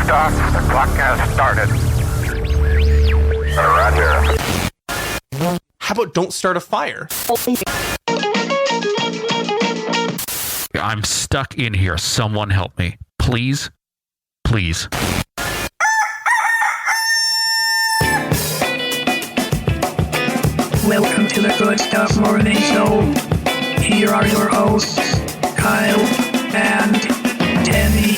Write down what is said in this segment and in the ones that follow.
Liftoff. The clock has started. Roger. How about don't start a fire? I'm stuck in here. Someone help me. Please. Please. Welcome to the Good Stuff Morning Show. Here are your hosts, Kyle and Tammy.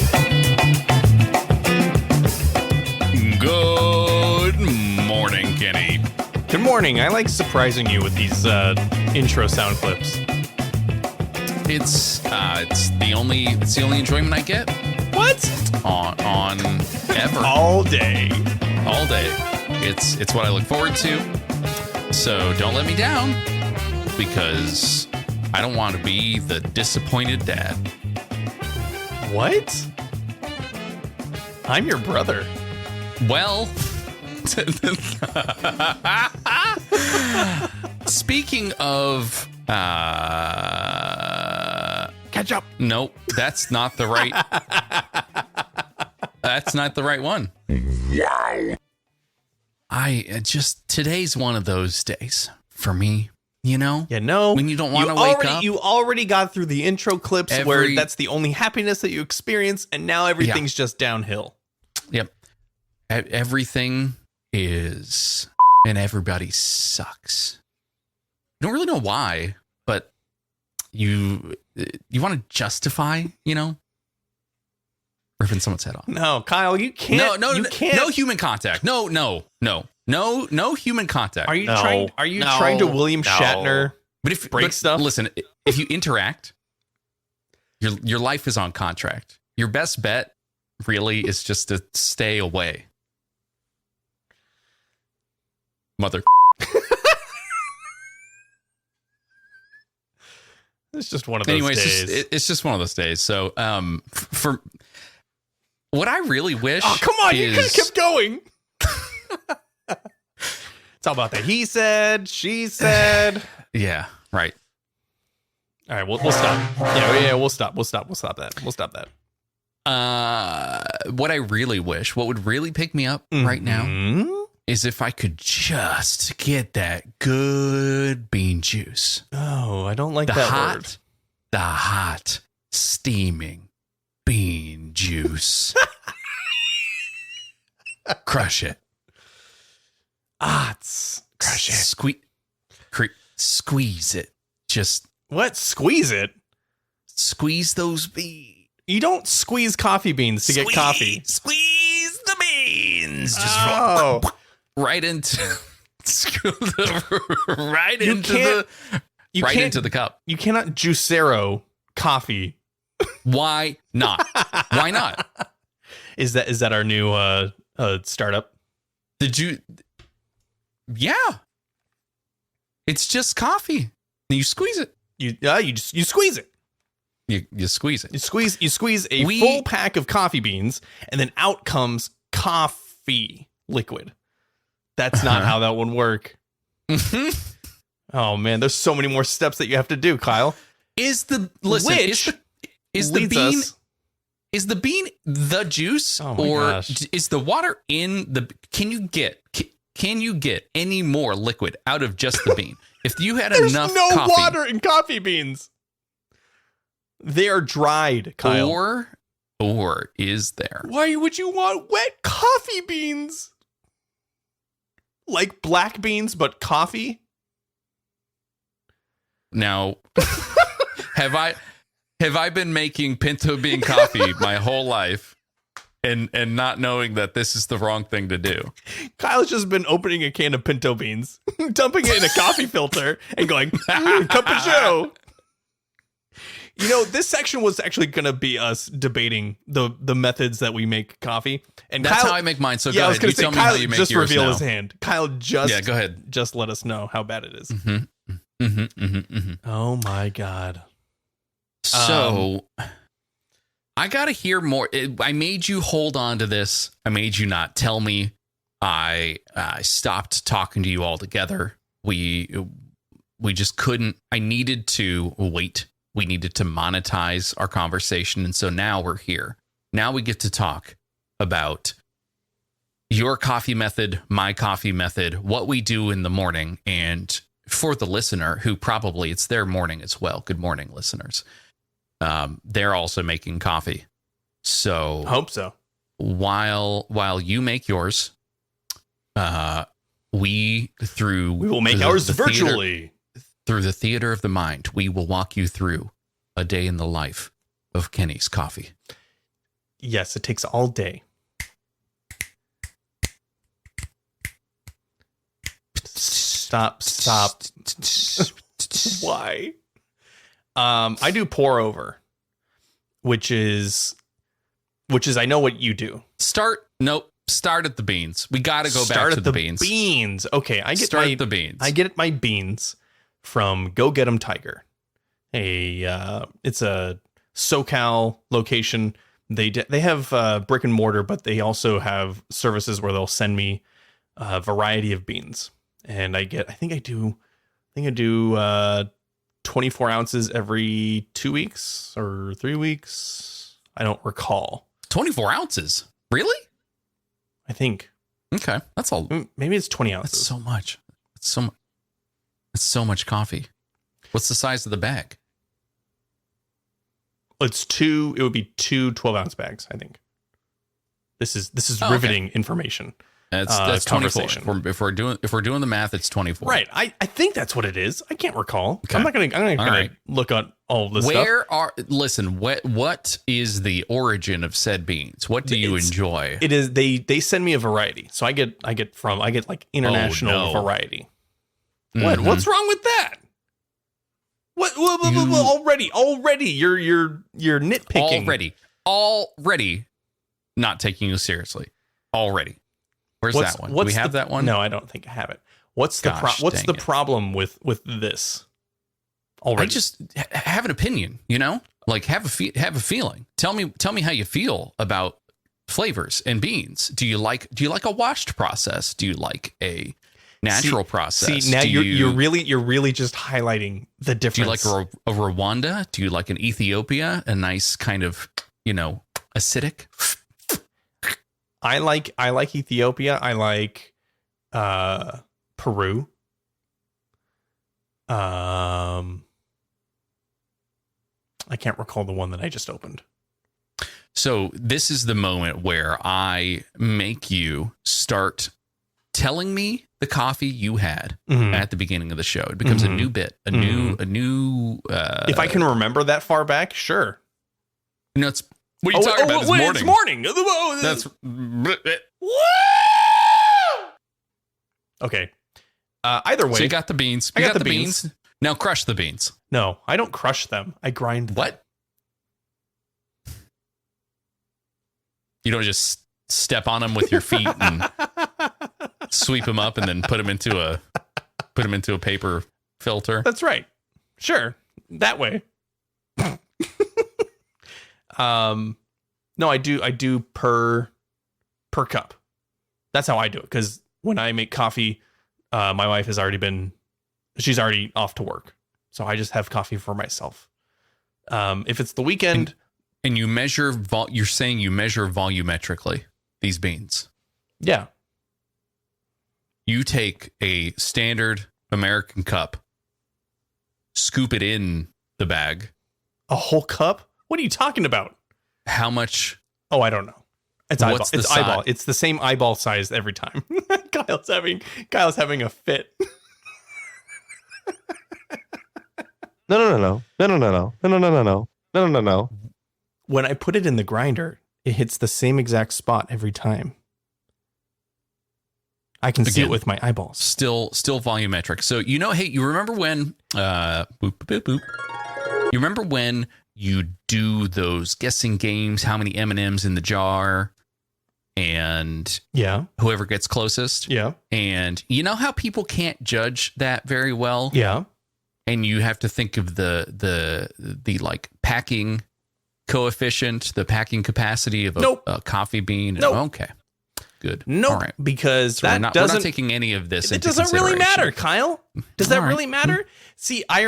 Good morning, Kenny. Good morning. I like surprising you with these intro sound clips. It's the only enjoyment I get. What? On ever. All day. All day. It's what I look forward to. So don't let me down, because I don't want to be the disappointed dad. What? I'm your brother. Well, speaking of Catch up. nope, that's not the right. That's not the right one. Wow. Today's one of those days for me, you know? Yeah, no. When you don't want to wake up. You already got through the intro clips where that's the only happiness that you experience, and now everything's just downhill. Yep. Everything is, and everybody sucks. I don't really know why, but you want to justify, ripping someone's head off. No, Kyle, you can't. No, you can't. No human contact. No human contact. Are you trying to William Shatner? But break stuff? Listen, if you interact, your life is on contract. Your best bet really is just to stay away. Mother. It's just one of those days. It's just one of those days. So, for what I really wish. Oh, come on! You could have kept going. It's all about the he said, she said. Yeah. Right. All right. We'll stop. Yeah. We'll stop. We'll stop that. We'll stop that. What I really wish, what would really pick me up right now, is if I could just get that good bean juice. Oh, I don't like that word. The hot, steaming bean juice. Crush it. Crush it. Squeeze it. Just what? Squeeze it? Squeeze those beans. You don't squeeze coffee beans to get coffee. Squeeze the beans. Just right into into the cup. You cannot Juicero coffee. Why not? Why not? Is that our new startup? Yeah. It's just coffee. You squeeze it. You squeeze it. You squeeze it. You squeeze a full pack of coffee beans, and then out comes coffee liquid. That's not how that would work. Oh man, there's so many more steps that you have to do, Kyle. Is the bean the juice, or gosh. is the water in the? Can you get any more liquid out of just the bean? If you had enough, there's no coffee, water in coffee beans. They are dried, Kyle. Or is there? Why would you want wet coffee beans? Like black beans, but coffee? Now, have I been making pinto bean coffee my whole life and not knowing that this is the wrong thing to do? Kyle's just been opening a can of pinto beans, dumping it in a coffee filter, and going, cup of joe. This section was actually going to be us debating the methods that we make coffee. And that's Kyle, how I make mine. So yeah, go ahead. You tell me how you make yours now. Just reveal his hand. Kyle, go ahead. Just let us know how bad it is. Mm-hmm. Oh my God. So I got to hear more. I made you hold on to this. I made you not tell me. I stopped talking to you altogether. We just couldn't. I needed to wait. We needed to monetize our conversation. And so now we're here. Now we get to talk. about your coffee method, my coffee method, what we do in the morning. And for the listener who probably it's their morning as well. Good morning, listeners. They're also making coffee. So Hope so. While you make yours, we will make ours virtually. Through the theater of the mind, we will walk you through a day in the life of Kenny's coffee. Yes, it takes all day. Stop. Why? I do pour over, which is I know what you do. Start at the beans. We got to go back to the beans. Beans. Okay, the beans. I get my beans from Go Get 'em Tiger. It's a SoCal location. They have brick and mortar, but they also have services where they'll send me a variety of beans, and I think I do 24 ounces every 2 weeks or 3 weeks. I don't recall. 24 ounces? Really? I think. Okay. That's all. Maybe it's 20 ounces. That's so much. It's so much coffee. What's the size of the bag? It would be two 12-ounce bags, I think. This is riveting information. That's 24. If we're doing the math, it's 24. Right. I think that's what it is. I can't recall. Okay. I'm not gonna look at all of this stuff. What is the origin of said beans? What do you enjoy? It is they send me a variety. So I get like international variety. What? Mm-hmm. What's wrong with that? What already you're nitpicking. Already not taking you seriously. Already. Where's that one? Do we have that one? No, I don't think I have it. What's the problem with this? Already? I just have an opinion, like have a feeling. Tell me how you feel about flavors and beans. Do you like a washed process? Do you like a natural process? See, now you're really just highlighting the difference. Do you like a Rwanda? Do you like an Ethiopia? A nice kind of, acidic? I like Ethiopia. I like Peru. I can't recall the one that I just opened. So this is the moment where I make you start telling me the coffee you had at the beginning of the show. It becomes a new bit, a new. If I can remember that far back, sure. It's. What are you talking about? It's morning. That's. Okay. Either way. So you got the beans. You got the beans. Now crush the beans. No, I don't crush them. I grind them. What? You don't just step on them with your feet and sweep them up and then put them into a paper filter. That's right. Sure. That way. No, I do per cup. That's how I do it. Because when I make coffee, my wife she's already off to work. So I just have coffee for myself. If it's the weekend. And you measure, you're saying you measure volumetrically these beans. Yeah. You take a standard American cup, scoop it in the bag. A whole cup? What are you talking about? How much? Oh, I don't know. It's eyeball. It's size? eyeball. It's the same eyeball size every time. Kyle's having a fit. No. When I put it in the grinder, it hits the same exact spot every time. I can see it with my eyeballs. Still volumetric. So, hey, you remember when, boop, boop, boop. You remember when you do those guessing games, how many M&Ms in the jar, and whoever gets closest? Yeah. And you know how people can't judge that very well? Yeah. And you have to think of the like packing coefficient, the packing capacity of a coffee bean. Nope. Okay. Good. Nope. All right. Because so we're not taking any of this. It doesn't really matter, Kyle. Does that really matter? See, I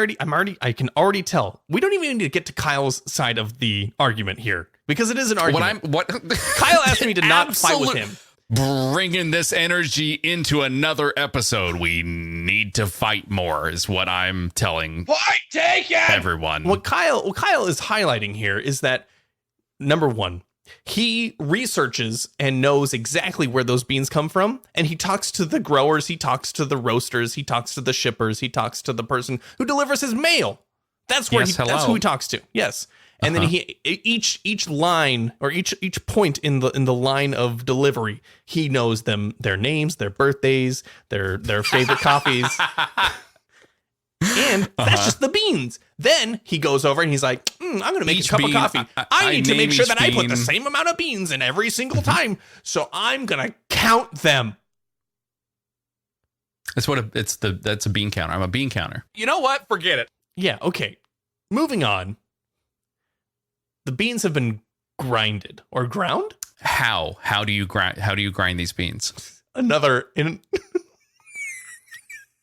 can already tell. We don't even need to get to Kyle's side of the argument here. because it is an argument. What Kyle asked me to not fight with him. Bringing this energy into another episode. We need to fight more is what I'm telling everyone. What Kyle is highlighting here is that, number one, he researches and knows exactly where those beans come from. And he talks to the growers. He talks to the roasters. He talks to the shippers. He talks to the person who delivers his mail. That's where that's who he talks to. Yes. And then each line or each point in the line of delivery, he knows their names, their birthdays, their favorite coffees. And that's just the beans. Then he goes over and he's like, I'm going to make a cup of coffee. I need to make sure that I put the same amount of beans in every single time. So I'm going to count them. That's a bean counter. I'm a bean counter. You know what? Forget it. Yeah. Okay. Moving on. The beans have been grinded or ground. How do you grind these beans?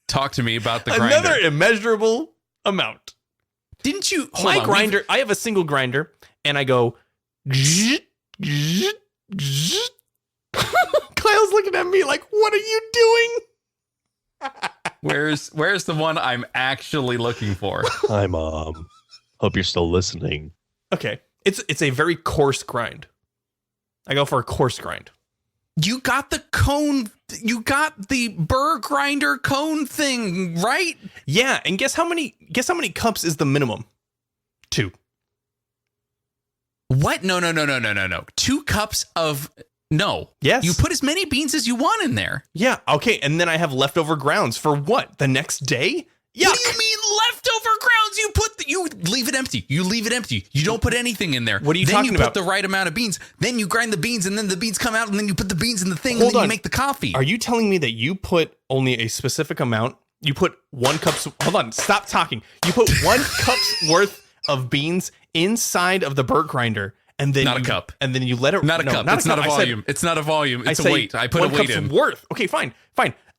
Talk to me about the grinder. Another immeasurable amount. Didn't you? My grinder, I have a single grinder, and I go. Kyle's looking at me like, what are you doing? Where's the one I'm actually looking for? Hi, Mom. Hope you're still listening. Okay. It's a very coarse grind. I go for a coarse grind. You got the cone. You got the burr grinder cone thing, right? Yeah, and guess how many cups is the minimum? 2. What? No. 2 cups of no. Yes. You put as many beans as you want in there. Yeah. Okay. And then I have leftover grounds for what? The next day? Yuck. What do you mean leftover grounds? You leave it empty. You don't put anything in there. What are you talking about? Then you put the right amount of beans. Then you grind the beans, and then the beans come out, and then you put the beans in the thing, and then you make the coffee. Are you telling me that you put only a specific amount? You put 1 cup. Hold on. Stop talking. You put 1 cup's worth of beans inside of the burr grinder, and then not a cup. And then you let it. Not a cup. It's not a volume. It's not a volume. It's a weight. I put a weight in. Worth. Okay. Fine.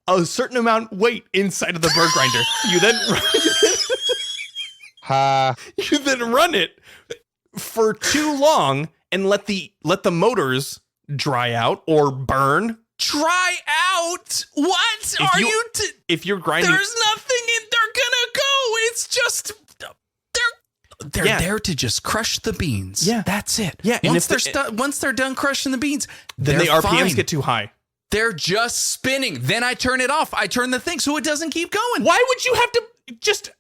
A certain amount weight inside of the burr grinder. You then. You then run it for too long and let the motors dry out or burn. Dry out? What if you're grinding? There's nothing in. They're gonna go. It's just they're there to just crush the beans. Yeah, that's it. Yeah, once they're done crushing the beans, then the RPMs fine. get too high. They're just spinning. Then I turn it off. I turn the thing so it doesn't keep going. Why would you have to just?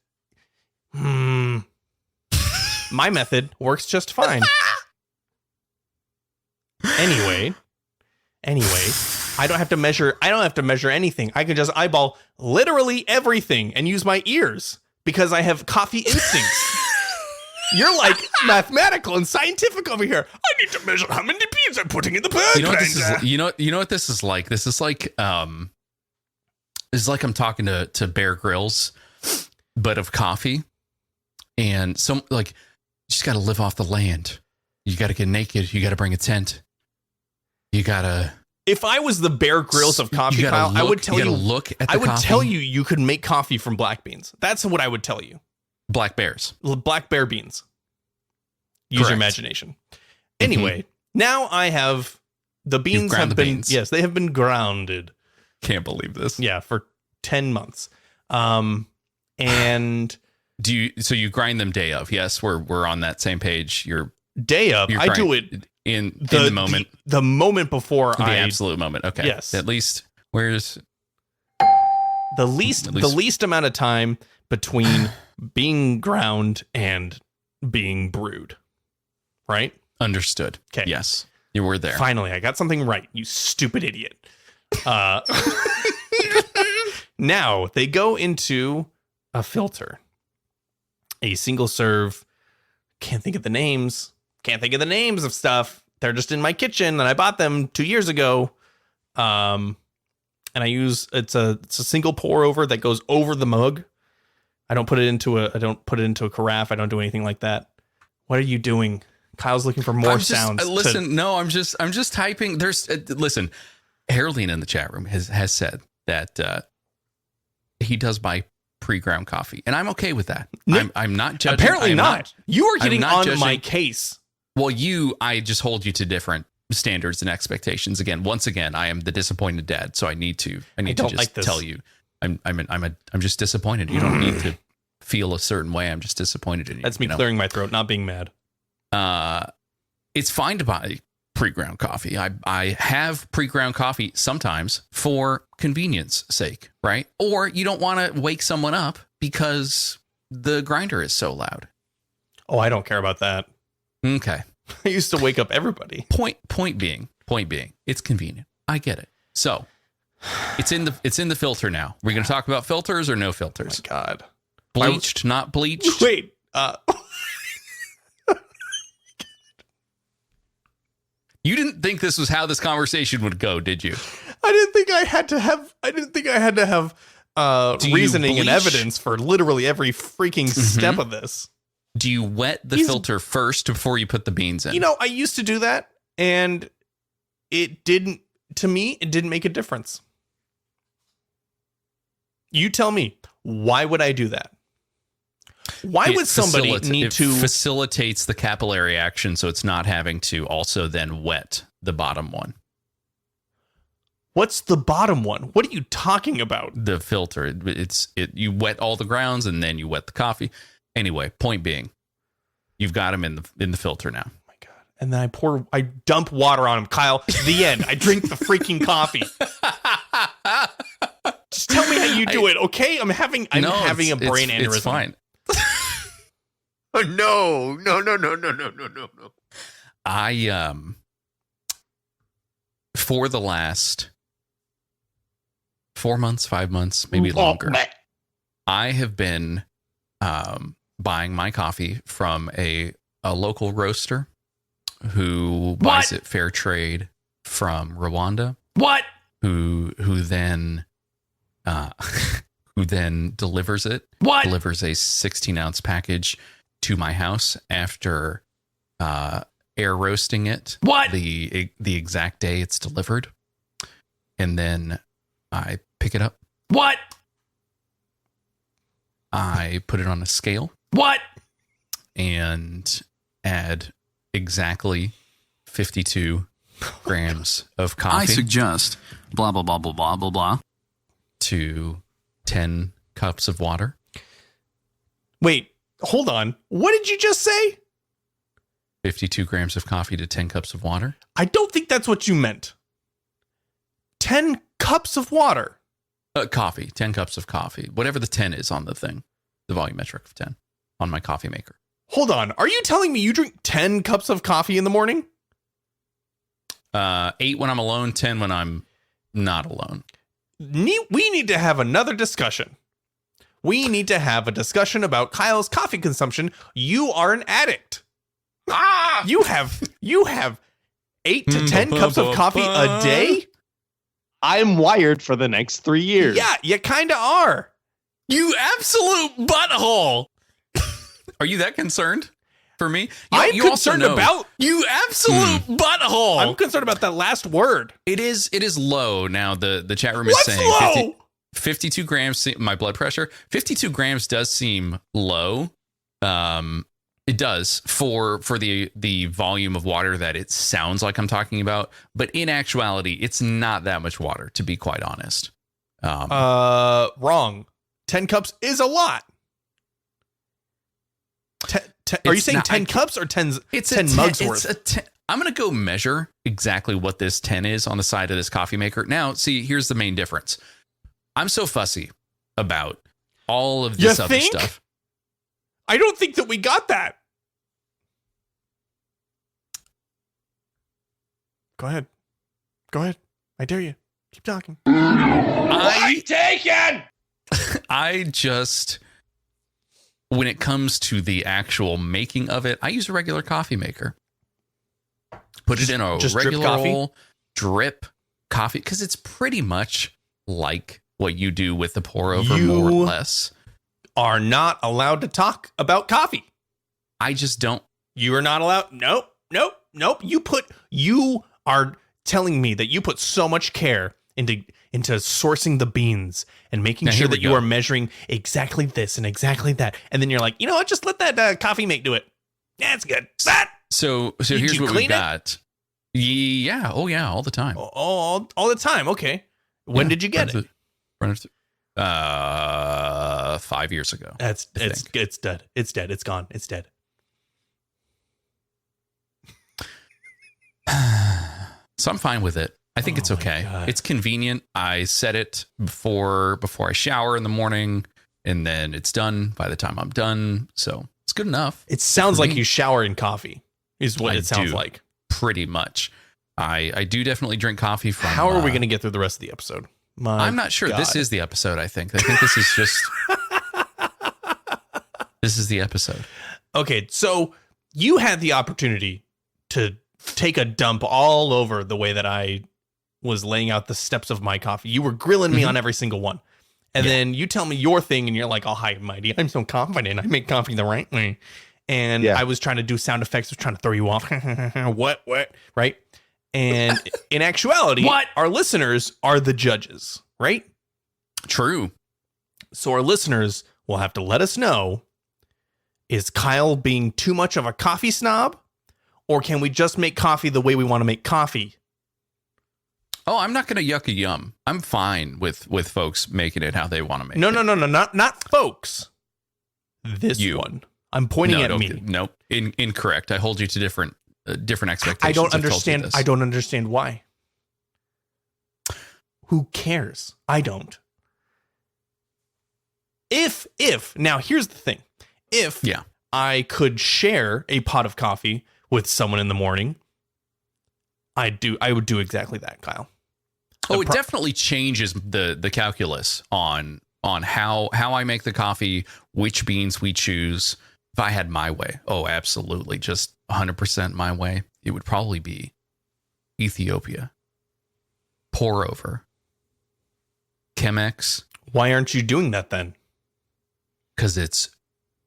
My method works just fine. Anyway, I don't have to measure anything. I can just eyeball literally everything and use my ears because I have coffee instincts. You're like mathematical and scientific over here. I need to measure how many beans I'm putting in the burr grinder. You know what this is like? This is like I'm talking to Bear Grylls, but of coffee. And some like you just got to live off the land. You got to get naked. You got to bring a tent. You got to. If I was the Bear Grylls of coffee, Kyle, I would tell you. Look at the I would coffee. tell you could make coffee from black beans. That's what I would tell you. Black bears. Black bear beans. Use your imagination. Anyway, now I have the beans have been beans. Yes, they have been grounded. Can't believe this. Yeah, for 10 months. And so you grind them day of? Yes, we're on that same page. You're day of. I do it in the moment. The moment before the absolute moment. Okay. Yes. At least where's the least amount of time between being ground and being brewed. Right? Understood. Okay. Yes. You were there. Finally, I got something right, you stupid idiot. Now they go into a filter. A single serve. Can't think of the names of stuff. They're just in my kitchen and I bought them 2 years ago. And I use it's a single pour over that goes over the mug. I don't put it into a carafe. I don't do anything like that. What are you doing? Kyle's looking for more sounds. I'm just typing. There's listen. Haroline in the chat room has said that he does buy pre-ground coffee, and I'm okay with that. I'm not judging. Apparently not. You are getting on judging. my case. Well, I just hold you to different standards and expectations. Once again, I am the disappointed dad, so I need to just like this. tell you, I'm just disappointed. You don't need to feel a certain way. I'm just disappointed in you. That's me clearing my throat, not being mad. It's fine to buy pre-ground coffee. I have pre-ground coffee sometimes for convenience sake, right? Or you don't want to wake someone up because the grinder is so loud. Oh, I don't care about that. Okay. I used to wake up everybody. Point being, it's convenient. I get it. So it's in the filter now. We're going to talk about filters or no filters. Oh my God. Bleached, not bleached. Wait. You didn't think this was how this conversation would go, did you? I didn't think I had to have reasoning and bleach? evidence for literally every freaking step of this. Do you wet the filter first before you put the beans in? You know, I used to do that, and it didn't make a difference. You tell me, why would I do that? Why would somebody need to... It facilitates the capillary action, so it's not having to also then wet the bottom one. What's the bottom one? What are you talking about? The filter. You wet all the grounds, and then you wet the coffee. Anyway, point being, you've got them in the filter now. Oh my God. And then I dump water on them, Kyle. The end. I drink the freaking coffee. Just tell me how you do it, okay? I'm having a brain aneurysm. It's fine. Oh, no. I for the last 4 months, 5 months, maybe longer, I have been buying my coffee from a local roaster who buys it fair trade from Rwanda. What? Who then delivers it. What? Delivers a 16-ounce package to my house after air roasting it. What? The exact day it's delivered. And then I pick it up. What? I put it on a scale. What? And add exactly 52 grams of coffee. I suggest blah, blah, blah, blah, blah, blah, blah. To 10 cups of water. Wait, hold on. What did you just say? 52 grams of coffee to 10 cups of water. I don't think that's what you meant. 10 cups of water. Coffee, 10 cups of coffee. Whatever the 10 is on the thing. The volumetric of 10 on my coffee maker. Hold on. Are you telling me you drink 10 cups of coffee in the morning? 8 when I'm alone, 10 when I'm not alone. We need to have another discussion. We need to have a discussion about Kyle's coffee consumption. You are an addict. You have 8 to 10 cups of coffee a day? I'm wired for the next 3 years. Yeah, you kind of are. You absolute butthole. Are you that concerned for me? I'm concerned about you absolute butthole. I'm concerned about that last word. It is low now. The chat room is What's saying low? 52 grams. My blood pressure. 52 grams does seem low. It does for the volume of water that it sounds like I'm talking about, but in actuality, it's not that much water, to be quite honest. Wrong. 10 cups is a lot. Are you saying 10 cups or 10 mugs worth? I'm going to go measure exactly what this 10 is on the side of this coffee maker. Now, see, here's the main difference. I'm so fussy about all of this other stuff. I don't think that we got that. Go ahead. I dare you. Keep talking. I just, when it comes to the actual making of it, I use a regular coffee maker. Put it in a regular old drip coffee because it's pretty much like what you do with the pour over, more or less. Are not allowed to talk about coffee. I just don't. You are not allowed. Nope. You are telling me that you put so much care into sourcing the beans and making sure that you are measuring exactly this and exactly that. And then you're like, you know what? Just let that coffee mate do it. Yeah, it's good. So Did here's you what clean we've it? got. Yeah. Oh yeah. All the time. All the time. Okay. When did you get it? 5 years ago. It's dead. It's dead. It's gone. It's dead. So I'm fine with it. I think it's okay. God. It's convenient. I set it before I shower in the morning, and then it's done by the time I'm done. So it's good enough. It sounds For like me. you shower in coffee. Is what I it sounds do. like. Pretty much. I do definitely drink coffee from. How are we going to get through the rest of the episode? I'm not sure. God. This is the episode. I think this is just. This is the episode. Okay, so you had the opportunity to take a dump all over the way that I was laying out the steps of my coffee. You were grilling me on every single one. And then you tell me your thing and you're like, oh, hi, mighty. I'm so confident. I make coffee the right way. And I was trying to do sound effects. I was trying to throw you off. What? Right? And in actuality, our listeners are the judges, right? True. So our listeners will have to let us know, is Kyle being too much of a coffee snob? Or can we just make coffee the way we want to make coffee? Oh, I'm not going to yuck a yum. I'm fine with folks making it how they want to make it. No, not folks. This one. I'm pointing at me. No, incorrect. I hold you to different expectations. I don't I've told you understand. this. I don't understand why. Who cares? I don't. If now here's the thing. If I could share a pot of coffee with someone in the morning, I would do exactly that, Kyle. Oh, it definitely changes the calculus on how I make the coffee, which beans we choose. If I had my way, oh, absolutely, just 100% my way, it would probably be Ethiopia. Pour over. Chemex. Why aren't you doing that then? Because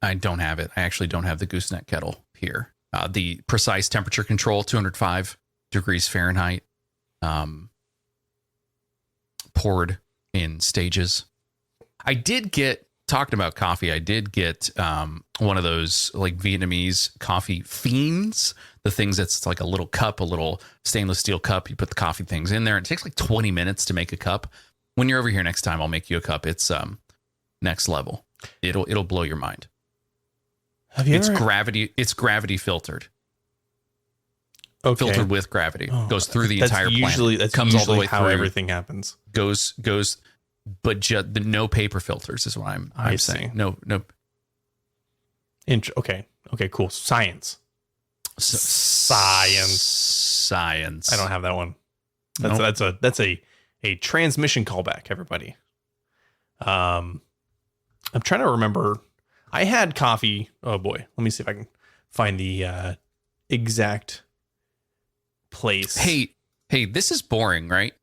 I don't have it. I actually don't have the gooseneck kettle here. The precise temperature control, 205 degrees Fahrenheit. Poured in stages. I did get, talking about coffee, I did get one of those like Vietnamese coffee fiends, the things that's like a little cup, a little stainless steel cup. You put the coffee things in there. It takes like 20 minutes to make a cup. When you're over here next time, I'll make you a cup. It's next level. It'll blow your mind. It's gravity filtered. Okay. Filtered with gravity. Goes through the That's entire usually, planet. That's Comes usually all the way how through. everything happens. Goes, but no paper filters is what I'm saying. See. No. Okay, cool. Science. Science. I don't have that one. That's a transmission callback, everybody. I'm trying to remember. I had coffee. Oh boy, let me see if I can find the exact place. Hey, this is boring, right?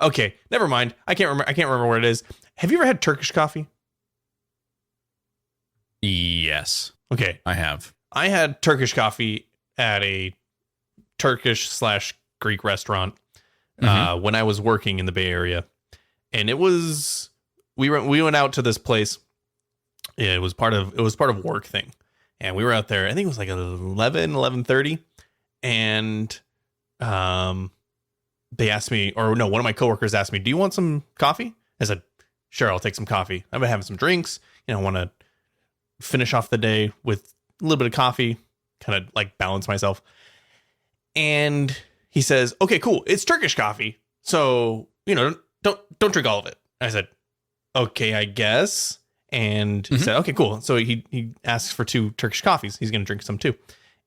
Okay, never mind. I can't remember where it is. Have you ever had Turkish coffee? Yes. Okay, I have. I had Turkish coffee at a Turkish/Greek restaurant when I was working in the Bay Area, and it was we went out to this place. It was part of work thing, and we were out there. I think it was like 11:30, and they asked me, or no, one of my coworkers asked me, "Do you want some coffee?" I said, "Sure, I'll take some coffee. I've been having some drinks. I want to finish off the day with a little bit of coffee, kind of like balance myself." And he says, "Okay, cool. It's Turkish coffee, so don't drink all of it." I said, "Okay, I guess." And he said, "Okay, cool." So he asks for 2 Turkish coffees. He's going to drink some too,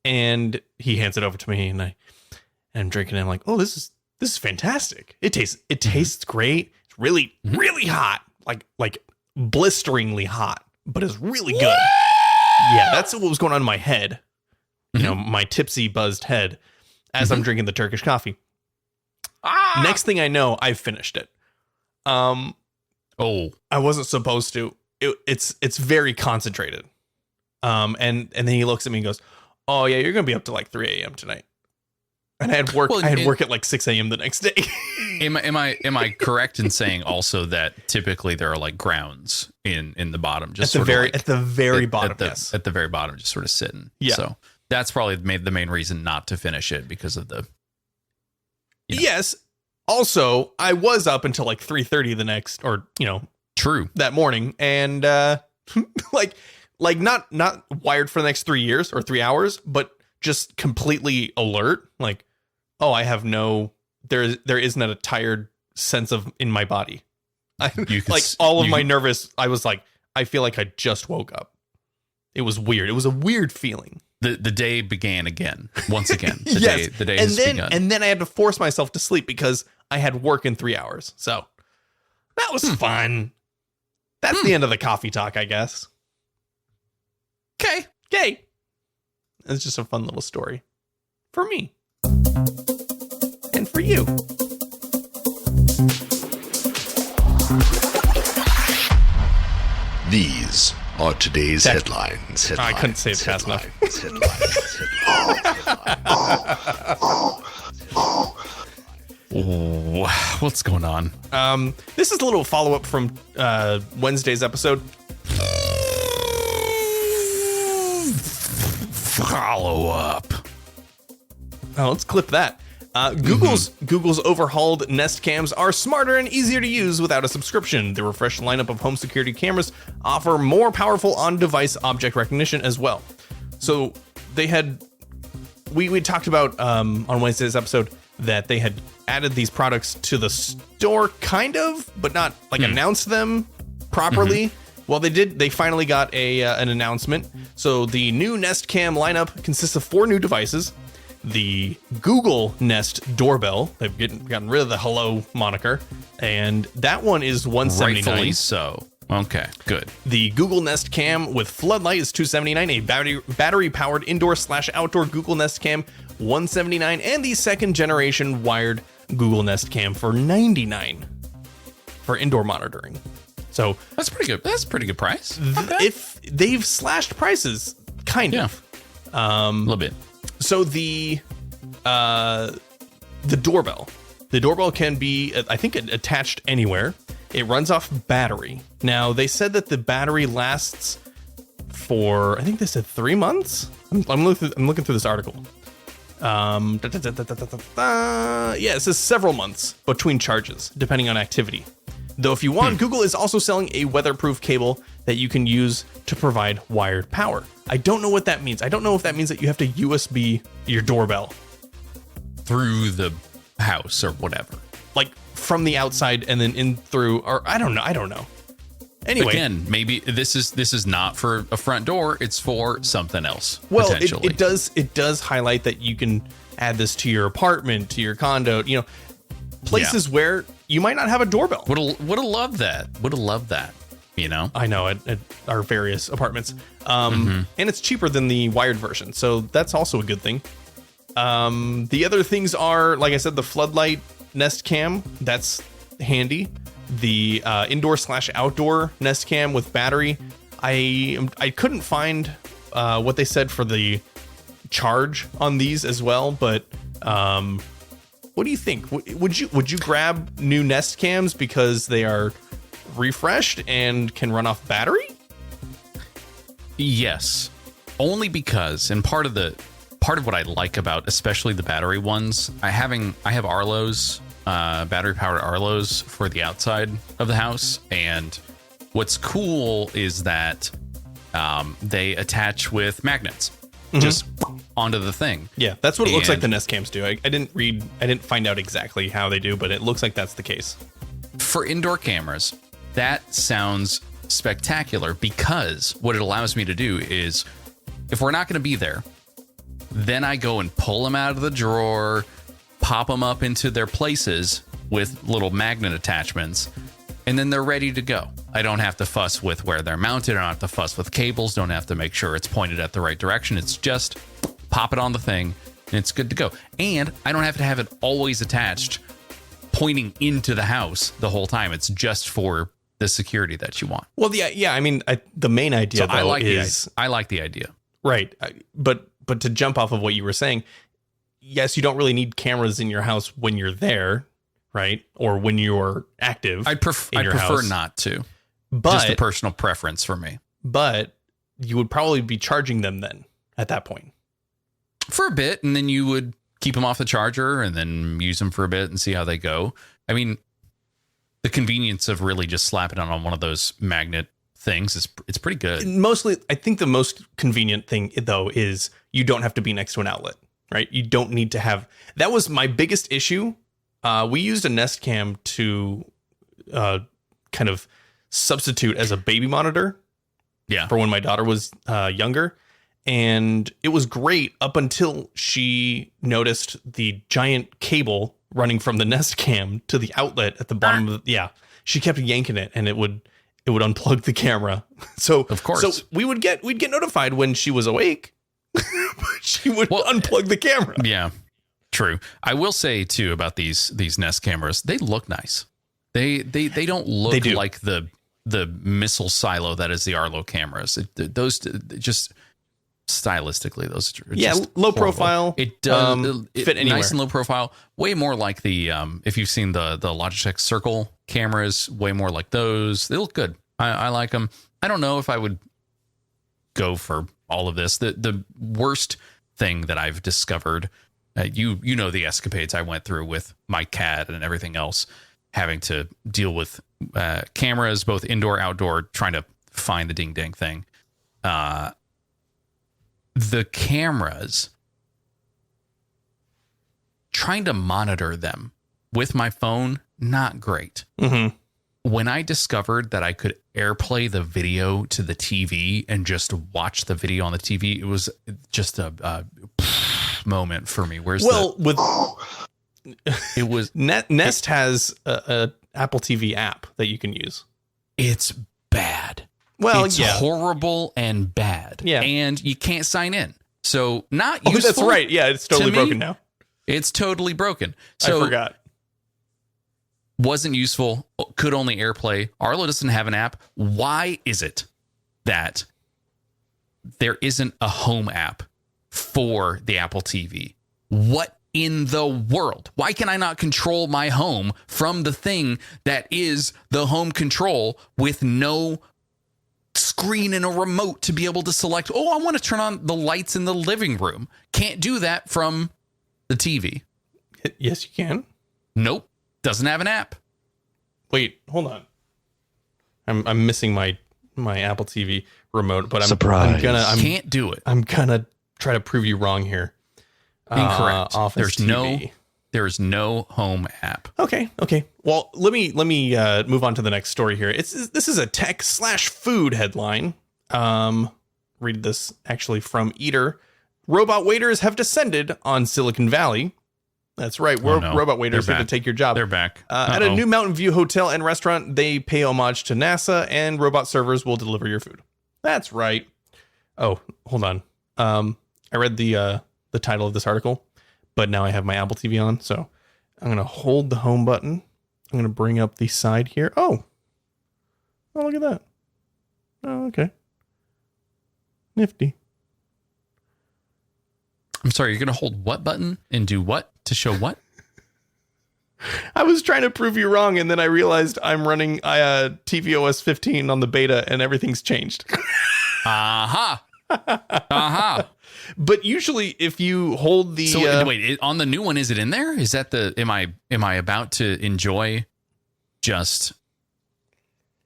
and he hands it over to me, and I'm drinking. And I'm like, "Oh, this is fantastic. It tastes great. It's really hot, like blisteringly hot, but it's really good." Yeah, that's what was going on in my head. My tipsy, buzzed head as I'm drinking the Turkish coffee. Next thing I know, I've finished it. I wasn't supposed to. It's very concentrated. And then he looks at me and goes, "Oh yeah, you're gonna be up to like 3 a.m. tonight." And I had work. I had work at like 6 a.m. the next day. Am I correct in saying also that typically there are like grounds in the bottom, just at the very bottom? Yes, at the very bottom, just sort of sitting. Yeah. So That's probably the main reason not to finish it, because of the. Yes. Also, I was up until like 3:30 the next, or True. that morning, and like not wired for the next 3 years or 3 hours, but just completely alert. Like, oh, I have there isn't a tired sense of in my body. All of my nervous. I was like, I feel like I just woke up. It was weird. It was a weird feeling. The day began again. Once again, the day and has then begun. and then I had to force myself to sleep because I had work in 3 hours. So that was fun. That's the end of the coffee talk, I guess. Okay. It's just a fun little story for me and for you. These are today's headlines. I couldn't say it fast enough. What's going on? This is a little follow-up from Wednesday's episode. Follow up. Oh, let's clip that. Google's overhauled Nest cams are smarter and easier to use without a subscription. The refreshed lineup of home security cameras offer more powerful on-device object recognition as well. So we talked about on Wednesday's episode that they had added these products to the store, kind of, but not like announced them properly. Well, they finally got an announcement. So the new Nest Cam lineup consists of 4 new devices. The Google Nest doorbell. They've gotten rid of the Hello moniker, and that one is $179. Rightfully so. Okay, good. The Google Nest Cam with floodlight is $279. A battery-powered indoor/outdoor Google Nest Cam, $179, and the second generation wired Google Nest Cam for $99 for indoor monitoring. So That's pretty good. That's a pretty good price. if they've slashed prices, kind of. A little bit. So the doorbell. The doorbell can be, I think, attached anywhere. It runs off battery. Now, they said that the battery lasts for, I think they said 3 months. I'm looking through this article. Yeah, it says several months between charges, depending on activity. Though if you want, Google is also selling a weatherproof cable that you can use to provide wired power. I don't know what that means. I don't know if that means that you have to USB your doorbell. Through the house or whatever. Like from the outside and then in through, or I don't know. Anyway. Again, maybe this is not for a front door. It's for something else. Well, potentially. it does highlight that you can add this to your apartment, to your condo, places where you might not have a doorbell. Would have loved that. Would have loved that. I know at our various apartments. And it's cheaper than the wired version. So that's also a good thing. The other things are, like I said, the floodlight Nest Cam. That's handy. The indoor/outdoor Nest Cam with battery. I couldn't find what they said for the charge on these as well, but what do you think? Would you grab new Nest Cams because they are refreshed and can run off battery? Yes, only because, and part of what I like about especially the battery ones, I have Arlo's, battery powered Arlo's for the outside of the house, and what's cool is that they attach with magnets just onto the thing. Yeah, that's what it looks like the Nest Cams do. I didn't find out exactly how they do, but it looks like that's the case. For indoor cameras, that sounds spectacular, because what it allows me to do is, if we're not going to be there, then I go and pull them out of the drawer, pop them up into their places with little magnet attachments, and then they're ready to go. I don't have to fuss with where they're mounted. I don't have to fuss with cables. Don't have to make sure it's pointed at the right direction. It's just pop it on the thing and it's good to go. And I don't have to have it always attached, pointing into the house the whole time. It's just for the security that you want. Well, yeah. I mean, the main idea So though, I like the idea. Right. But to jump off of what you were saying, yes, you don't really need cameras in your house when you're there, right? Or when you're active. I prefer house. not to. But just a personal preference for me. But you would probably be charging them then at that point. For a bit, and then you would keep them off the charger and then use them for a bit and see how they go. I mean, the convenience of really just slapping it on one of those magnet things it's pretty good. Mostly, I think the most convenient thing, though, is you don't have to be next to an outlet, right? You don't need to have... That was my biggest issue. We used a Nest Cam to kind of substitute as a baby monitor for when my daughter was younger. And it was great up until she noticed the giant cable running from the Nest Cam to the outlet at the bottom of the... She kept yanking it, and it would unplug the camera. So of course, so we'd get notified when she was awake. But she would unplug the camera. Yeah, true. I will say too about these Nest cameras, they look nice. They don't look like the missile silo that is the Arlo cameras. Those just stylistically, those are just low horrible. profile. It does fit anywhere. Nice and low profile. Way more like the if you've seen the Logitech Circle cameras, way more like those. They look good. I like them. I don't know if I would go for all of this. The worst thing that I've discovered, you know, the escapades I went through with my cat and everything else, having to deal with cameras, both indoor, outdoor, trying to find the ding dang thing. The cameras, trying to monitor them with my phone, not great. Mm-hmm. When I discovered that I could AirPlay the video to the TV and just watch the video on the TV, it was just a moment for me. It was Nest has a Apple TV app that you can use. It's bad. Well, it's horrible and bad. Yeah. And you can't sign in. So not useful. That's right. Yeah, it's totally broken now. It's totally broken. So I forgot. Wasn't useful. Could only AirPlay. Arlo doesn't have an app. Why is it that there isn't a home app for the Apple TV? What in the world? Why can I not control my home from the thing that is the home control with no screen and a remote to be able to select, I want to turn on the lights in the living room? Can't do that from the TV. Yes, you can. Nope. Doesn't have an app. Wait, hold on. I'm missing my Apple TV remote, but Surprise. Can't do it. I'm gonna try to prove you wrong here. Incorrect. Office TV. There's no home app. Okay. Well, let me move on to the next story here. This is a tech/food headline. Read this actually from Eater. Robot waiters have descended on Silicon Valley. That's right. Robot waiters are going to take your job. They're back. At a new Mountain View hotel and restaurant, they pay homage to NASA, and robot servers will deliver your food. That's right. Oh, hold on. I read the title of this article, but now I have my Apple TV on, so I'm going to hold the home button. I'm going to bring up the side here. Oh, look at that. Oh, okay. Nifty. I'm sorry, you're going to hold what button and do what to show what? I was trying to prove you wrong, and then I realized I'm running tvOS 15 on the beta, and everything's changed. Aha. But usually, if you hold the wait, on the new one, is it in there? Is that the am I about to enjoy just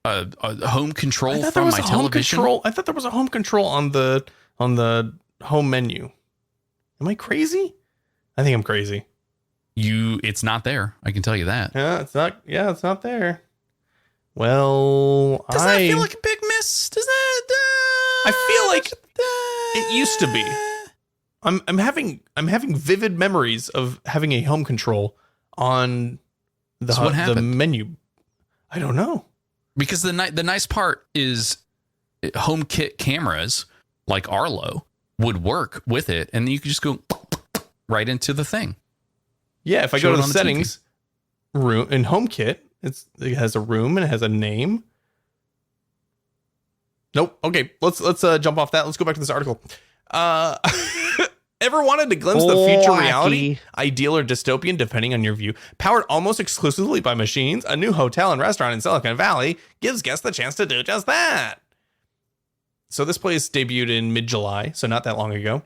a home control from my television? I thought there was a home control on the home menu. Am I crazy? I think I'm crazy. It's not there. I can tell you that. Yeah, it's not there. Well, does that feel like a big miss? Does that? I feel like it used to be. I'm having vivid memories of having a home control on the menu. I don't know. Because the nice part is HomeKit cameras like Arlo would work with it, and you could just go right into the thing. Yeah, if I go to the settings room in HomeKit, it has a room and it has a name. Nope. Okay, let's jump off that. Let's go back to this article. Ever wanted to glimpse the future reality, ideal or dystopian, depending on your view? Powered almost exclusively by machines, a new hotel and restaurant in Silicon Valley gives guests the chance to do just that. So this place debuted in mid-July, so not that long ago.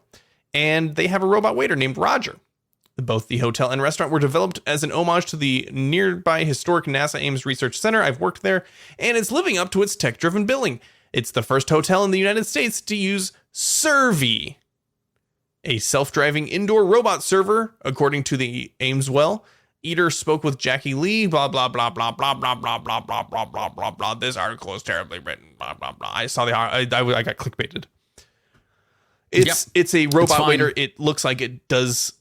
and they have a robot waiter named Roger. Both the hotel and restaurant were developed as an homage to the nearby historic NASA Ames Research Center. I've worked there, and it's living up to its tech-driven billing. It's the first hotel in the United States to use Servy, a self-driving indoor robot server, according to the Ames Well. Eater spoke with Jackie Lee, blah, blah, blah, blah, blah, blah, blah, blah, blah, blah, blah, blah, blah. This article is terribly written, blah, blah, blah. I saw I got clickbaited. It's a robot waiter. It looks like it does.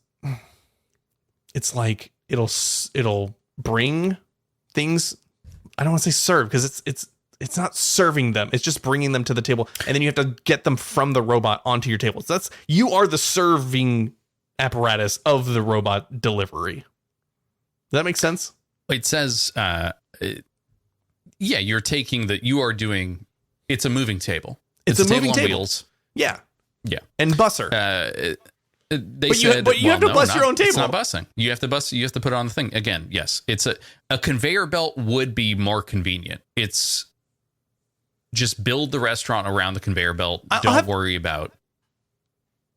It's like it'll bring things. I don't want to say serve because it's not serving them. It's just bringing them to the table, and then you have to get them from the robot onto your table. So you are the serving apparatus of the robot delivery. Does that make sense? It says, you're taking you are doing. It's a moving table. It's a moving table on table. Wheels. Yeah. Yeah. And busser. But you have to bus your own table. It's not bussing. You have to put it on the thing. Again, yes. It's a conveyor belt would be more convenient. It's just build the restaurant around the conveyor belt. Don't worry about.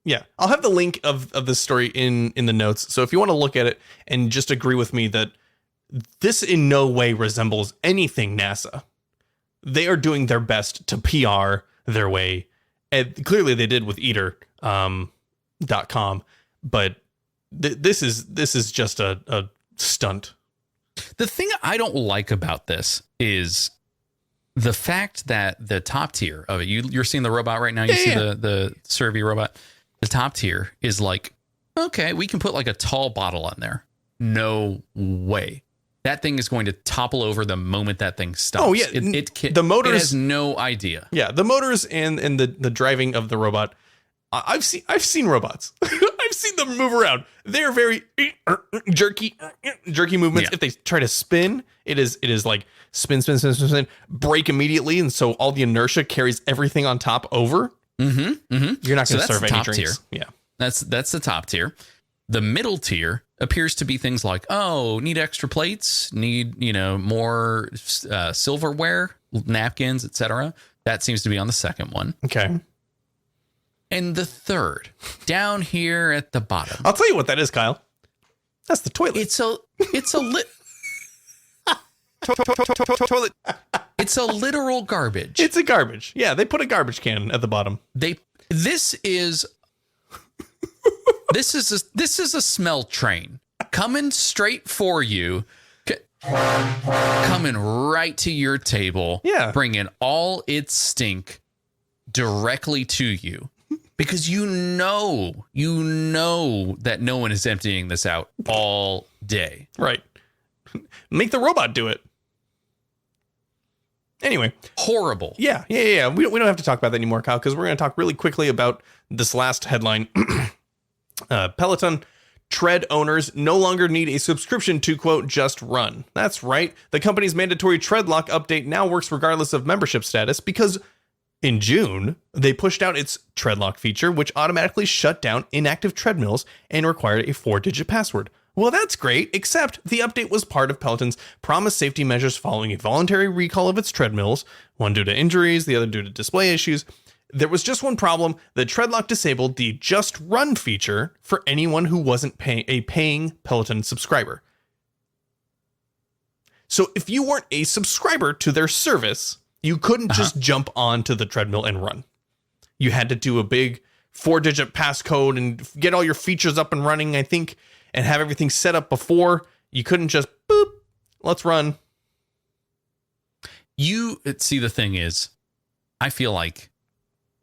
Yeah. I'll have the link of this story in the notes. So if you want to look at it and just agree with me that this in no way resembles anything NASA, they are doing their best to PR their way. And clearly they did with Eater.com, but this is just a stunt. The thing I don't like about this is the fact that the top tier of it, you're seeing the robot right now. You see the Servy robot. The top tier is like, okay, we can put like a tall bottle on there. No way. That thing is going to topple over the moment that thing stops. Oh yeah, the motors, it has no idea. Yeah, the motors and the driving of the robot. I've seen robots. I've seen them move around. They're very jerky movements. Yeah. If they try to spin, it is like spin, break immediately, and so all the inertia carries everything on top over. Mm-hmm. Mm-hmm. You're not going to serve any top drinks. Tier. Yeah, that's the top tier. The middle tier appears to be things like, oh, need extra plates, need more silverware, napkins, etc. That seems to be on the second one. Okay. And the third, down here at the bottom. I'll tell you what that is, Kyle. That's the toilet. It's a toilet. It's a literal garbage. It's a garbage. Yeah, they put a garbage can at the bottom. This is a smell train coming straight for you, coming right to your table. Yeah, bringing all its stink directly to you. Because you know that no one is emptying this out all day. Right. Make the robot do it. Anyway. Horrible. Yeah. We don't have to talk about that anymore, Kyle, because we're going to talk really quickly about this last headline. Peloton tread owners no longer need a subscription to, quote, Just Run. That's right. The company's mandatory tread lock update now works regardless of membership status because in June, they pushed out its treadlock feature, which automatically shut down inactive treadmills and required a 4-digit password. Well, that's great, except the update was part of Peloton's promised safety measures following a voluntary recall of its treadmills, one due to injuries, the other due to display issues. There was just one problem. The treadlock disabled the Just Run feature for anyone who wasn't a paying Peloton subscriber. So if you weren't a subscriber to their service, you couldn't just jump onto the treadmill and run. You had to do a big 4-digit passcode and get all your features up and running, I think, and have everything set up before. You couldn't just, boop, let's run. The thing is, I feel like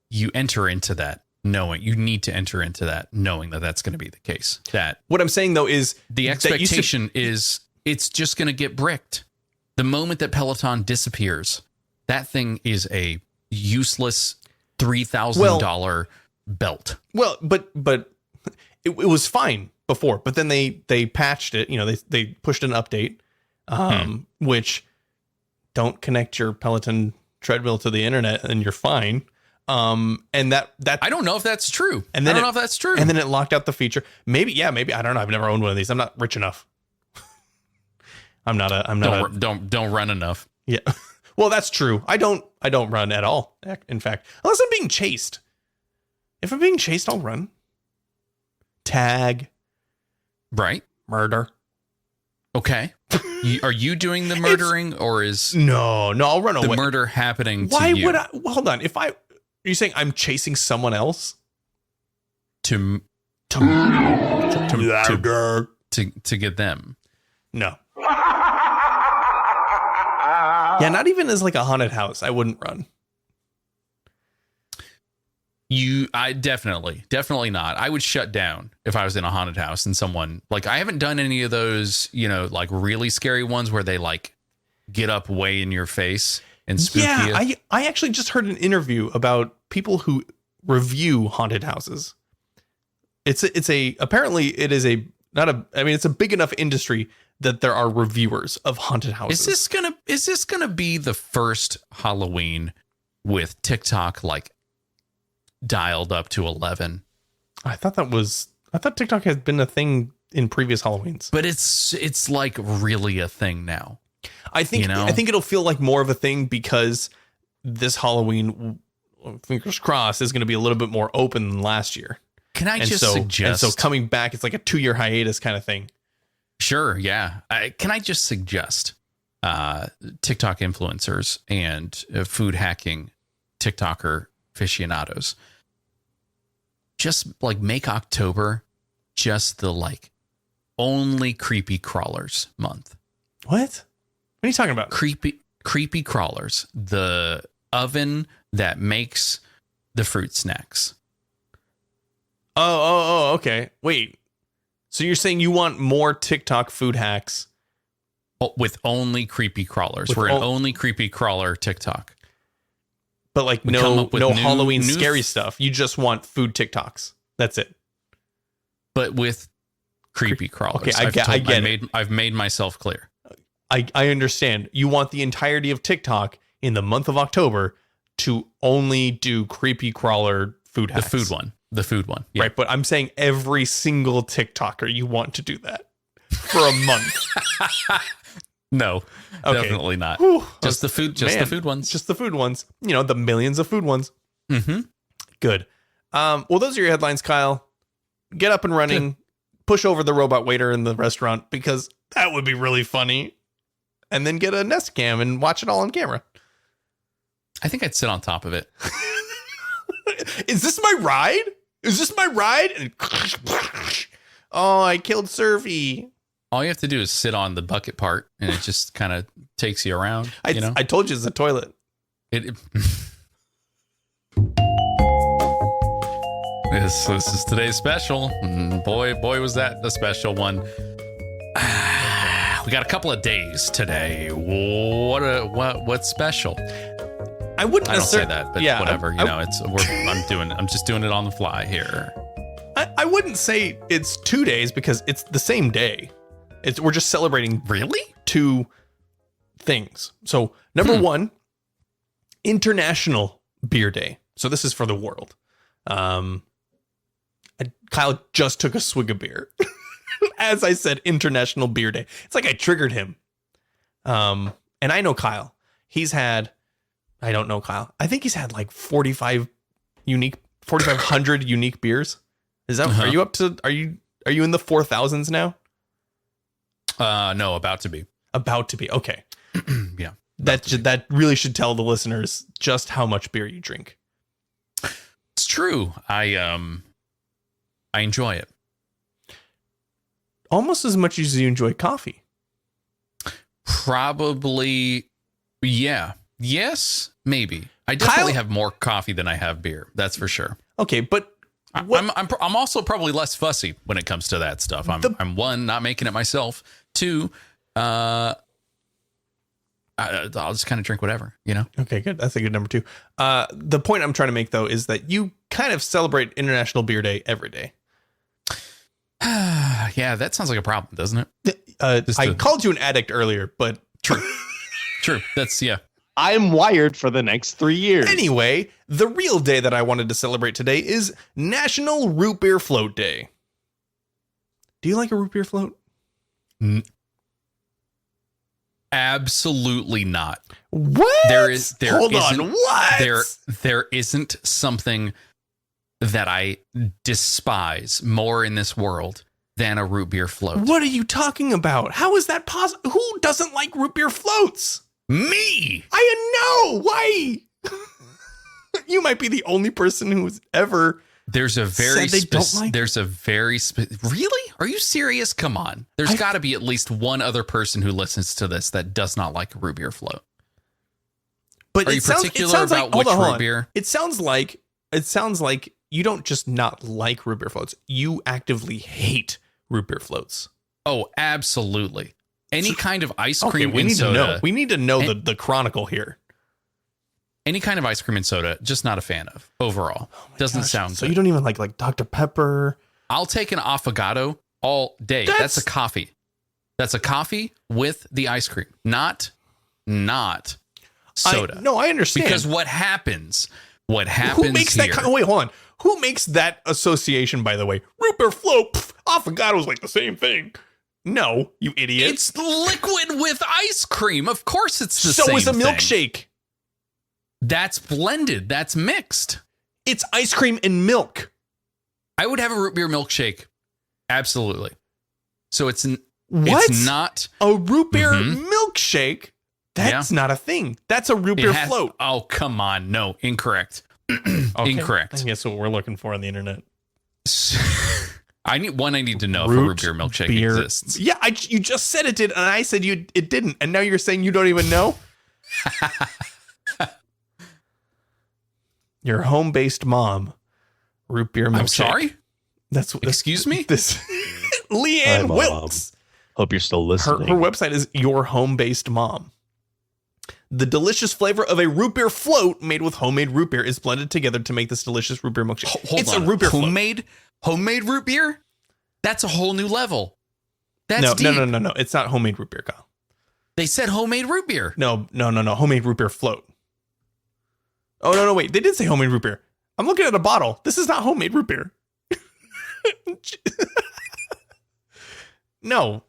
you enter into that knowing that that's going to be the case. That what I'm saying, though, is the expectation is it's just going to get bricked. The moment that Peloton disappears, that thing is a useless $3,000 belt. Well, but it was fine before, but then they patched it. They pushed an update, which don't connect your Peloton treadmill to the internet, and you're fine. And that I don't know if that's true. And then I don't know if that's true. And then it locked out the feature. Maybe I don't know. I've never owned one of these. I'm not rich enough. Don't run enough. Yeah. Well, that's true. I don't run at all. In fact, unless I'm being chased. If I'm being chased, I'll run. tag, Right. murder. Okay. Are you doing the murdering, or is No, I'll run the away. murder happening to Why you? would I? Well, hold on. Are you saying I'm chasing someone else? to Louder. get them? No. Yeah, not even as like a haunted house. I wouldn't run. I definitely not. I would shut down if I was in a haunted house and someone, like, I haven't done any of those, like really scary ones where they like get up way in your face and spook you. I actually just heard an interview about people who review haunted houses. It's a big enough industry that there are reviewers of haunted houses. Is this gonna be the first Halloween with TikTok like dialed up to 11? I thought TikTok has been a thing in previous Halloweens, but it's like really a thing now. I think it'll feel like more of a thing because this Halloween, fingers crossed, is going to be a little bit more open than last year. Can I suggest? And so coming back, it's like a 2-year hiatus kind of thing. Sure, yeah. Can I just suggest TikTok influencers and food hacking TikToker aficionados just like make October just the like only creepy crawlers month. What are you talking about? Creepy crawlers, the oven that makes the fruit snacks. Oh, okay. Wait. So you're saying you want more TikTok food hacks with only creepy crawlers? We're an only creepy crawler TikTok. But like no Halloween scary stuff. You just want food TikToks. That's it. But with creepy crawlers. Okay, I get it. I've made myself clear. I understand. You want the entirety of TikTok in the month of October to only do creepy crawler food hacks. The food one. Yeah. Right, but I'm saying every single TikToker you want to do that for a month. No, okay. Definitely not. Whew. The food ones. Just the food ones. The millions of food ones. Mm-hmm. Good. Well, those are your headlines, Kyle. Get up and running. Good. Push over the robot waiter in the restaurant because that would be really funny. And then get a Nest Cam and watch it all on camera. I think I'd sit on top of it. Is this my ride? And oh, I killed Surfy. All you have to do is sit on the bucket part, and it just kind of takes you around. I told you it's a toilet. This is today's special. Boy, was that a special one. We got a couple of days today. What's special? I don't say that, but whatever. I'm just doing it on the fly here. I wouldn't say it's 2 days because it's the same day. We're just celebrating really 2 things. So number 1, International Beer Day. So this is for the world. Kyle just took a swig of beer. As I said, International Beer Day. It's like I triggered him. And I know Kyle. I don't know Kyle. I think he's had like 4,500 unique beers. Is that? Are you up to? Are you in the 4,000s now? No, about to be. Okay. Yeah. That really should tell the listeners just how much beer you drink. It's true. I enjoy it. Almost as much as you enjoy coffee. Probably. Yeah. Yes, maybe. I definitely have more coffee than I have beer. That's for sure. Okay, but I'm also probably less fussy when it comes to that stuff. I'm one, not making it myself. 2, I'll just kind of drink whatever, Okay, good. That's a good number 2. The point I'm trying to make though is that you kind of celebrate International Beer Day every day. Yeah, that sounds like a problem, doesn't it? I called you an addict earlier, but True. That's I'm wired for the next 3 years. Anyway, the real day that I wanted to celebrate today is National Root Beer Float Day. Do you like a root beer float? Absolutely not. What? There isn't something that I despise more in this world than a root beer float. What are you talking about? How is that possible? Who doesn't like root beer floats? Me! I know. Why? You might be the only person who's ever. There's a very said they don't like. really? Are you serious? Come on. There's got to be at least one other person who listens to this that does not like a root beer float. But Are you particular about which root beer? It sounds like you don't just not like root beer floats. You actively hate root beer floats. Oh, absolutely. Any kind of ice cream we and need soda. to know. We need to know the chronicle here. Any kind of ice cream and soda, just not a fan of overall. Doesn't sound so good. You don't even like Dr. Pepper. I'll take an affogato all day. That's a coffee. That's a coffee with the ice cream, not soda. No, I understand. Because what happens Who makes here, that? Wait, hold on. Who makes that association? By the way, root beer float, affogato is like the same thing. No, you idiot. it's liquid with ice cream. Of course, it's the same. So is a thing. milkshake. That's blended. That's mixed. It's ice cream and milk. I would have a root beer milkshake. Absolutely. So it's What? It's not A root beer milkshake? That's not a thing. That's a root beer float. Oh, come on. No, incorrect. Okay. Incorrect. I guess what we're looking for on the internet. I need to know if a root beer milkshake exists. Yeah, you just said it did, and I said it didn't, and now you're saying you don't even know? Your home-based mom, root beer milkshake. I'm sorry? Excuse me? This Leanne Mom. Wilkes. Hope you're still listening. Her website is Your Home-Based Mom. The delicious flavor of a root beer float made with homemade root beer is blended together to make this delicious root beer milkshake. Hold on. A root beer float. Homemade root beer? That's a whole new level. That's deep. No. It's not homemade root beer, Kyle. They said homemade root beer. No. Homemade root beer float. Oh, no, wait. They did say homemade root beer. I'm looking at a bottle. This is not homemade root beer. No.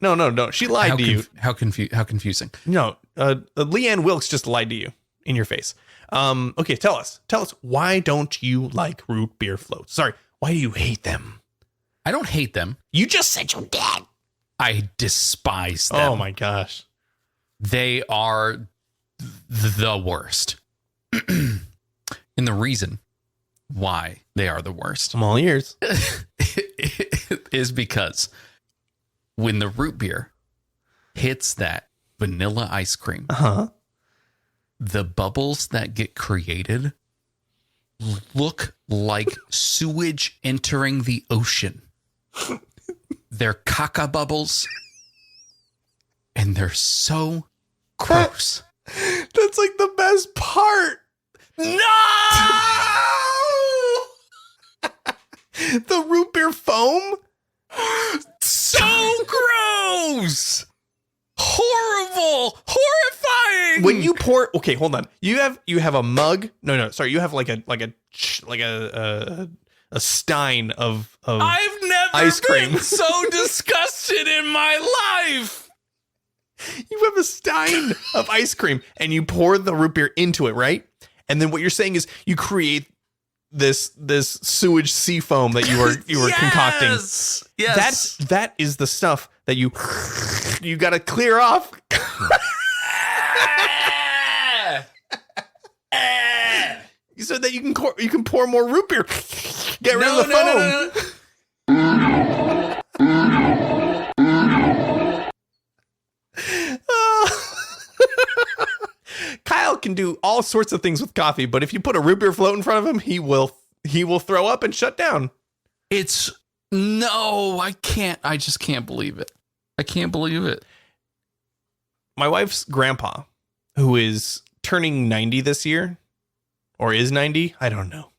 She lied to you. How confusing. No, Leanne Wilkes just lied to you in your face. Okay, tell us, why don't you like root beer floats? Sorry, why do you hate them? I don't hate them. You just said you did. I despise them. Oh my gosh. They are the worst. And the reason why they are the worst I'm all ears. is because when the root beer hits that vanilla ice cream, the bubbles that get created look like sewage entering the ocean. They're caca bubbles, and they're so gross. That's like the best part. No! The root beer foam? So gross! Horrible! Horrifying! When you pour, okay, hold on. You have a mug. No, sorry. You have like a stein of I've never ice cream. been so disgusted in my life. You have a stein of ice cream and you pour the root beer into it, right? And then what you're saying is you create this sewage sea foam that you were concocting. Yes. That is the stuff that you got to clear off. So that you can pour more root beer. Get rid of the foam. Kyle can do all sorts of things with coffee, but if you put a root beer float in front of him, he will throw up and shut down. I can't. I just can't believe it. I can't believe it. My wife's grandpa, who is turning 90 this year, or is 90, I don't know.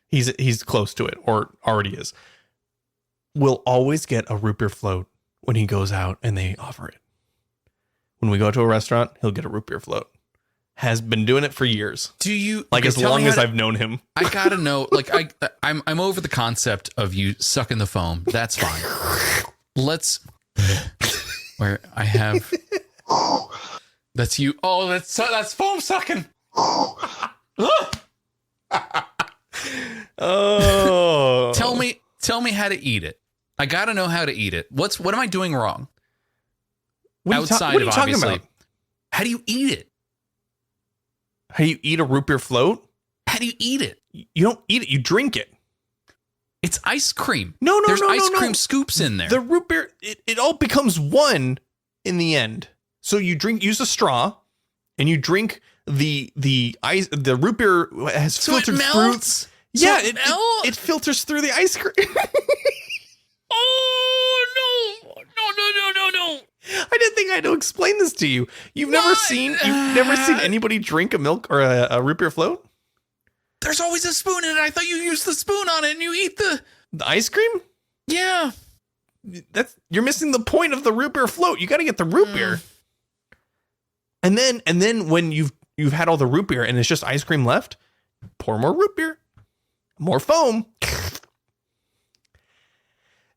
He's close to it, or already is. Will always get a root beer float when he goes out and they offer it. When we go to a restaurant, he'll get a root beer float. Has been doing it for years. Do you as long as I've known him? I gotta know. Like I'm over the concept of you sucking the foam. That's fine. Let's where I have. That's you. Oh, that's foam sucking. Oh, Tell me how to eat it. I got to know how to eat it. What am I doing wrong? what are you talking obviously. about? How do you eat it? How you eat a root beer float? How do you eat it? You don't eat it. You drink it. It's ice cream. No, There's no, ice no. cream scoops in there. The root beer, it all becomes one in the end. So you use a straw, and you drink the ice. The root beer has So filtered it melts? through. Yeah, So it melts? it filters through the ice cream. Oh no! No! I didn't think I had to explain this to you. You've never seen anybody drink a milk or a root beer float? There's always a spoon in it. I thought you used the spoon on it and you eat the ice cream? Yeah. You're missing the point of the root beer float. You got to get the root beer. And then when you've had all the root beer and it's just ice cream left, pour more root beer. More foam.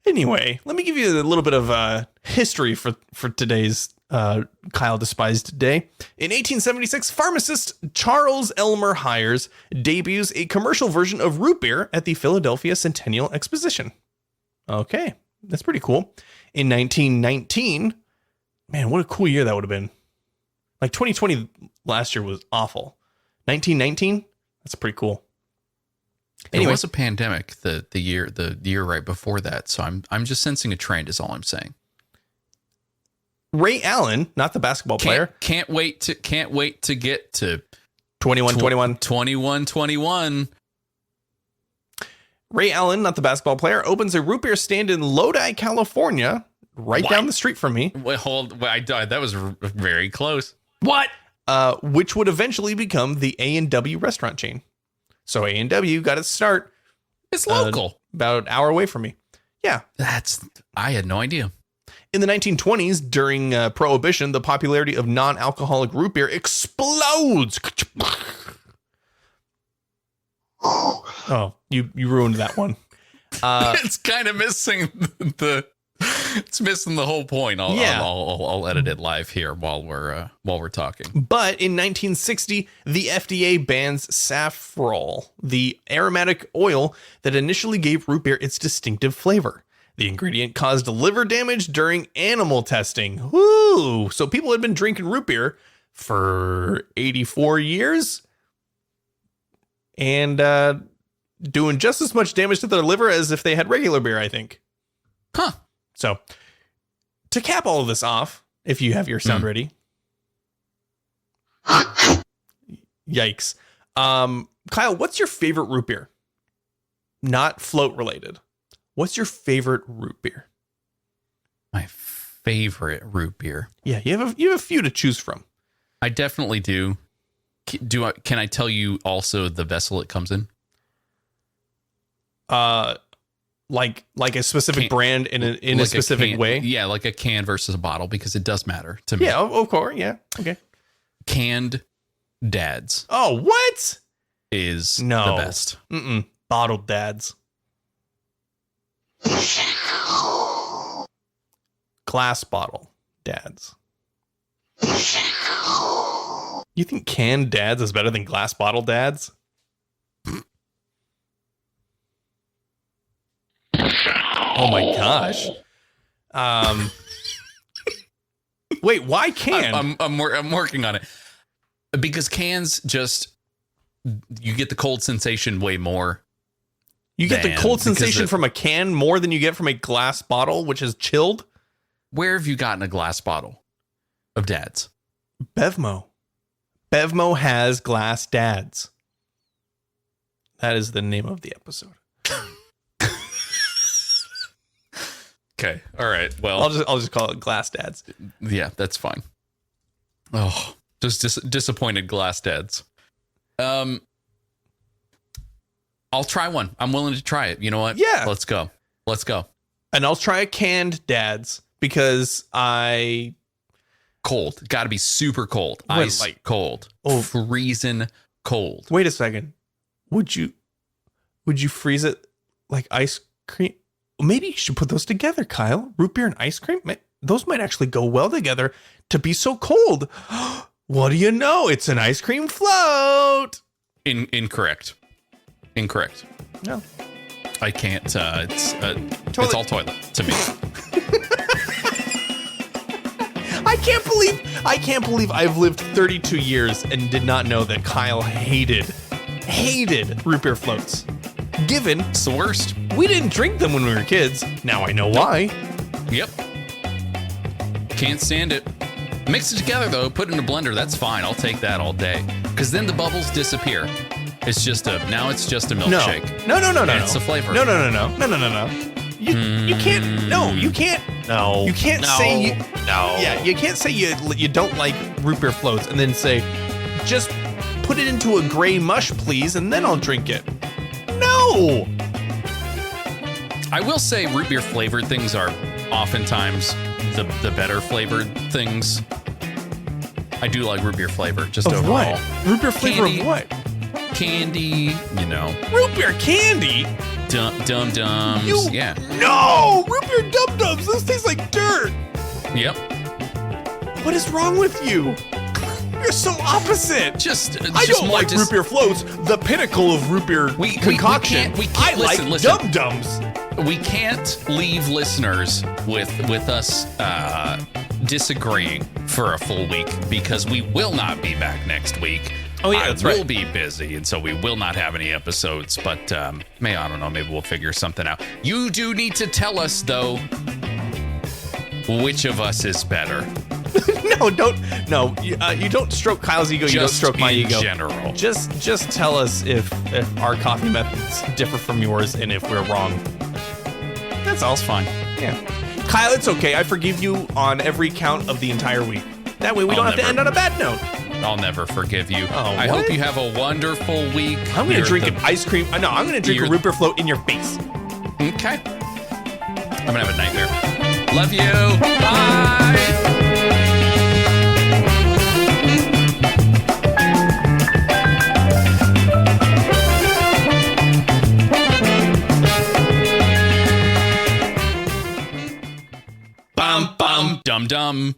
Anyway, let me give you a little bit of history for today's Kyle Despised Day. In 1876, pharmacist Charles Elmer Hyers debuts a commercial version of root beer at the Philadelphia Centennial Exposition. Okay, that's pretty cool. In 1919, man, what a cool year that would have been. Like 2020 last year was awful. 1919, that's pretty cool. Anyway. It was a pandemic the year right before that, so I'm just sensing a trend is all I'm saying. Ray Allen, not the basketball player. Can't wait to get to 21. Ray Allen, not the basketball player, opens a root beer stand in Lodi, California, right down the street from me. Wait, that was very close. What? Which would eventually become the A&W restaurant chain. So A&W got its start. It's local. About an hour away from me. Yeah. I had no idea. In the 1920s, during Prohibition, the popularity of non-alcoholic root beer explodes. Oh, you ruined that one. It's kind of missing it's missing the whole point. I'll edit it live here while we're talking. But in 1960, the FDA bans saffrol, the aromatic oil that initially gave root beer its distinctive flavor. The ingredient caused liver damage during animal testing. Woo! So people had been drinking root beer for 84 years and doing just as much damage to their liver as if they had regular beer, I think. Huh. So, to cap all of this off, if you have your sound ready. Yikes. Kyle, what's your favorite root beer? Not float related. What's your favorite root beer? My favorite root beer. Yeah, you have a few to choose from. I definitely do. Can I tell you also the vessel it comes in? Like a specific brand in a specific way? Yeah, like a can versus a bottle, because it does matter to me. Yeah, of course. Yeah. Okay. Canned Dads. Oh, what? Is the best. Bottled Dads. Glass bottle Dads. You think canned Dads is better than glass bottle Dads? Oh my gosh. Wait, why canned? I'm working on it. Because cans just, you get the cold sensation way more. You get the cold sensation from a can more than you get from a glass bottle, which is chilled? Where have you gotten a glass bottle of Dads? Bevmo. Bevmo has glass Dads. That is the name of the episode. Okay. All right. Well, I'll just call it Glass Dads. Yeah, that's fine. Oh, just disappointed Glass Dads. I'll try one. I'm willing to try it. You know what? Yeah. Let's go. And I'll try a canned Dads because cold. Got to be super cold. Ice cold. Oh, freezing cold. Wait a second. Would you freeze it like ice cream? Maybe you should put those together, Kyle. Root beer and ice cream. Those might actually go well together to be so cold. What do you know? It's an ice cream float. Incorrect. Incorrect. No. I can't. It's all toilet to me. I can't believe I've lived 32 years and did not know that Kyle hated root beer floats. Given It's the worst. we didn't drink them when we were kids. Now I know why. Yep. Can't stand it. Mix it together though. Put it in a blender. That's fine. I'll take that all day. Because then the bubbles disappear. It's just a milkshake. No. It's the flavor. No. You can't. No, you can't. No. You can't No. say you. No. Yeah, you can't say you don't like root beer floats and then say, just put it into a gray mush, please, and then I'll drink it. No. I will say root beer flavored things are oftentimes the better flavored things. I do like root beer flavor just Of overall. what? Root beer flavor Candy. of what? Candy, Root beer candy? dum-dums. You. Yeah. No. Root beer dum-dums. This tastes like dirt. Yep. What is wrong with you? You're so opposite. I don't like root beer floats, the pinnacle of root beer concoction. We I can't like listen. dum-dums. We can't leave listeners with us disagreeing for a full week because we will not be back next week. Oh, yeah, that's right. We'll be busy, and so we will not have any episodes. But I don't know. Maybe we'll figure something out. You do need to tell us though, which of us is better. No, don't. No, you don't stroke Kyle's ego. You don't stroke my ego. In general. Just tell us if our coffee methods differ from yours and if we're wrong. That's all fine. Yeah, Kyle, it's okay. I forgive you on every count of the entire week. That way we don't have to end on a bad note. I'll never forgive you. Oh, I what? hope you have a wonderful week. I'm gonna drink an ice cream. No, I'm gonna drink a root beer float in your face. Okay. I'm gonna have a nightmare. Love you. Bye. Bum bum dum dum.